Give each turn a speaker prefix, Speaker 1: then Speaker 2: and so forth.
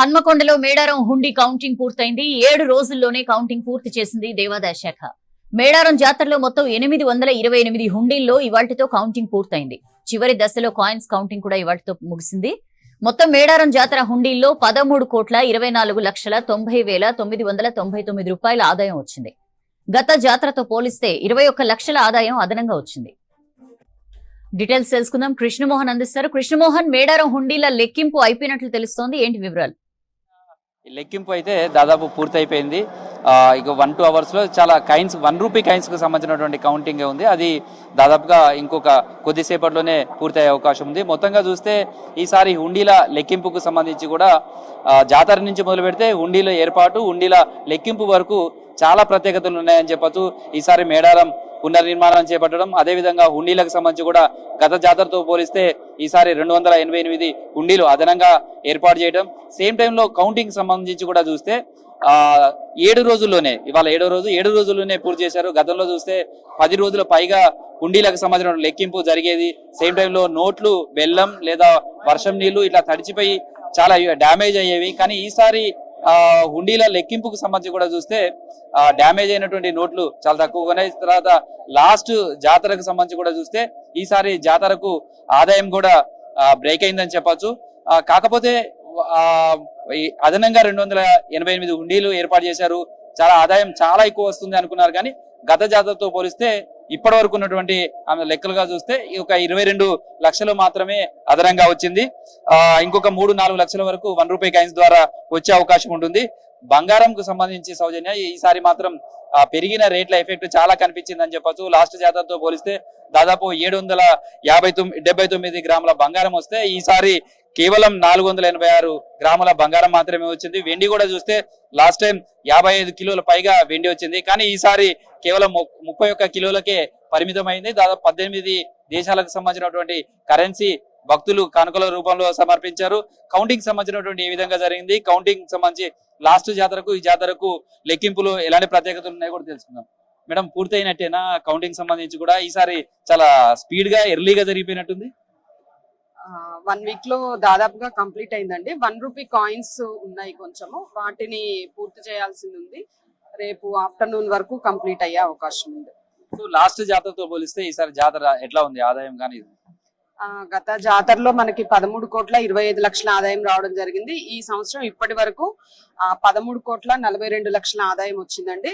Speaker 1: హన్మకొండలో మేడారం హుండీ counting పూర్తయింది. 7 రోజుల్లోనే counting పూర్తి చేసింది దేవాదాయ శాఖ. మేడారం జాతరలో మొత్తం 828 హుండీల్లో ఇవాళ్టితో కౌంటింగ్ పూర్తయింది. చివరి దశలో కాయిన్స్ కౌంటింగ్ కూడా ఇవాళ్టితో ముగిసింది. మొత్తం మేడారం జాతర హుండీల్లో 13,24,90,999 రూపాయల ఆదాయం వచ్చింది. గత జాతరతో పోలిస్తే 21 లక్షల ఆదాయం అదనంగా వచ్చింది. డీటెయిల్స్ తెలుసుకుందాం. కృష్ణమోహన్ అందిస్తారు. కృష్ణమోహన్, మేడారం హుండీల లెక్కింపు అయిపోయినట్లు తెలుస్తోంది, ఏంటి వివరాలు?
Speaker 2: లెక్కింపు అయితే దాదాపు పూర్తయిపోయింది. ఇక 1-2 అవర్స్ లో చాలా కైన్స్, 1 రూపీ కైన్స్ కు సంబంధించినటువంటి కౌంటింగ్ ఉంది. అది దాదాపుగా ఇంకొక కొద్దిసేపట్లోనే పూర్తయ్యే అవకాశం ఉంది. మొత్తంగా చూస్తే ఈసారి హుండీల లెక్కింపుకు సంబంధించి కూడా జాతర నుంచి మొదలు పెడితే హుండీల ఏర్పాటు, హుండీల లెక్కింపు వరకు చాలా ప్రత్యేకతలు ఉన్నాయని చెప్పొచ్చు. ఈసారి మేడారం పునర్నిర్మాణం చేపట్టడం, అదేవిధంగా హుండీలకు సంబంధించి కూడా గత జాతరతో పోలిస్తే ఈసారి 288 హుండీలు అదనంగా ఏర్పాటు చేయడం, సేమ్ టైంలో కౌంటింగ్ సంబంధించి కూడా చూస్తే 7 రోజుల్లోనే, ఇవాళ 7వ రోజు, 7 రోజుల్లోనే పూర్తి చేశారు. గతంలో చూస్తే 10 రోజుల పైగా హుండీలకు సంబంధించిన లెక్కింపు జరిగేది. సేమ్ టైంలో నోట్లు, బెల్లం లేదా వర్షం నీళ్లు ఇట్లా తడిచిపోయి చాలా డ్యామేజ్ అయ్యేవి. కానీ ఈసారి హుండీల లెక్కింపుకు సంబంధించి కూడా చూస్తే డ్యామేజ్ అయినటువంటి నోట్లు చాలా తక్కువగానే. తర్వాత లాస్ట్ జాతరకు సంబంధించి కూడా చూస్తే ఈసారి జాతరకు ఆదాయం కూడా బ్రేక్ అయిందని చెప్పొచ్చు. కాకపోతే అదనంగా 288 హుండీలు ఏర్పాటు చేశారు. చాలా ఆదాయం చాలా ఎక్కువ వస్తుంది అనుకున్నారు. కానీ గత జాతరతో పోలిస్తే ఇప్పటి వరకు ఉన్నటువంటి లెక్కలుగా చూస్తే ఒక 22 లక్షలు మాత్రమే అదనంగా వచ్చింది. ఇంకొక 3-4 లక్షల వరకు 1 రూపీ కాయిన్స్ ద్వారా వచ్చే అవకాశం ఉంటుంది. బంగారంకు సంబంధించి సౌజన్య, ఈసారి మాత్రం పెరిగిన రేట్ల ఎఫెక్ట్ చాలా కనిపించింది అని చెప్పొచ్చు. లాస్ట్ జాతరతో పోలిస్తే దాదాపు 779 గ్రాముల బంగారం వస్తే ఈసారి కేవలం 486 గ్రాముల బంగారం మాత్రమే వచ్చింది. వెండి కూడా చూస్తే లాస్ట్ టైం 55 కిలోల పైగా వెండి వచ్చింది. కానీ ఈసారి కేవలం 31 కిలోలకే పరిమితమైంది. దాదాపు 18 దేశాలకు సంబంధించినటువంటి కరెన్సీ భక్తులు కానుకల రూపంలో సమర్పించారు. కౌంటింగ్ సంబంధించినటువంటి ఏ విధంగా జరిగింది, కౌంటింగ్ సంబంధించి లాస్ట్ జాతరకు ఈ జాతరకు లెక్కింపులు ఎలాంటి ప్రత్యేకతలు ఉన్నాయో కూడా తెలుసుకుందాం. మేడం, పూర్తయినట్టేనా కౌంటింగ్ సంబంధించి కూడా? ఈసారి చాలా స్పీడ్ గా, ఎర్లీగా జరిగిపోయినట్టుంది.
Speaker 3: 1 వీక్ లో దాదాపుగా కంప్లీట్ అయిందండి. 1 రూపీ కాయిన్స్ ఉన్నాయి, కొంచెము వాటిని పూర్తి చేయాల్సింది ఉంది. రేపు ఆఫ్టర్నూన్ వరకు కంప్లీట్ అయ్యే అవకాశం ఉంది.
Speaker 2: సో లాస్ట్ జాతరతో పోలిస్తే ఈసారి జాతర ఎట్లా ఉంది, ఆదాయం కానీ?
Speaker 3: గత జాతరలో మనకి 13,25,00,000 ఆదాయం రావడం జరిగింది. ఈ సంవత్సరం ఇప్పటి వరకు 13,42,00,000 ఆదాయం వచ్చిందండి.